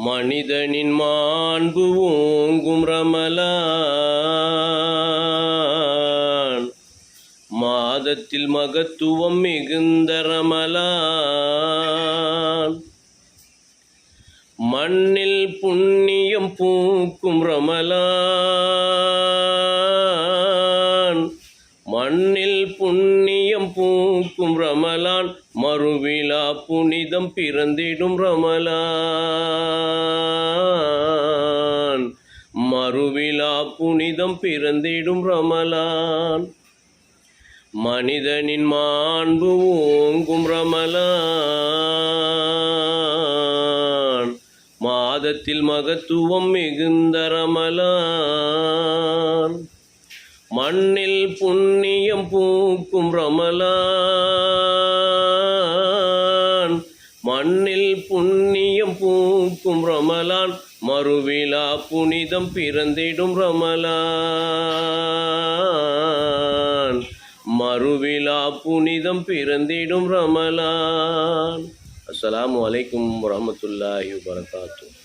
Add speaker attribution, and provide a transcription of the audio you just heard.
Speaker 1: மனிதனின் மாண்பு ஓங்கும் ரமலான், மாதத்தில் மகத்துவம் மிகுந்த ரமலான். மண்ணில் புண்ணியம் பூக்கும் ரமலான், மண்ணில் புண்ணியம் பூக்கும் ரமலான். மறுவிழா புனிதம் பிறந்திடும் ரமலான், மறுவிழா புனிதம் பிறந்திடும் ரமலான். மனிதனின் மாண்பு ஓங்கும் ரமலான், மாதத்தில் மகத்துவம் மிகுந்த ரமலான். மண்ணில் புண்ணியம் பூக்கும் ரமலான், மண்ணில் புண்ணியம் பூக்கும் ரமலான். மறுவிழா புனிதம் பிறந்திடும் ரமலான், மறுவிழா புனிதம் பிறந்திடும் ரமலான். அஸ்ஸலாமு அலைக்கும் வரஹ்மத்துல்லாஹி வபரகாத்துஹு.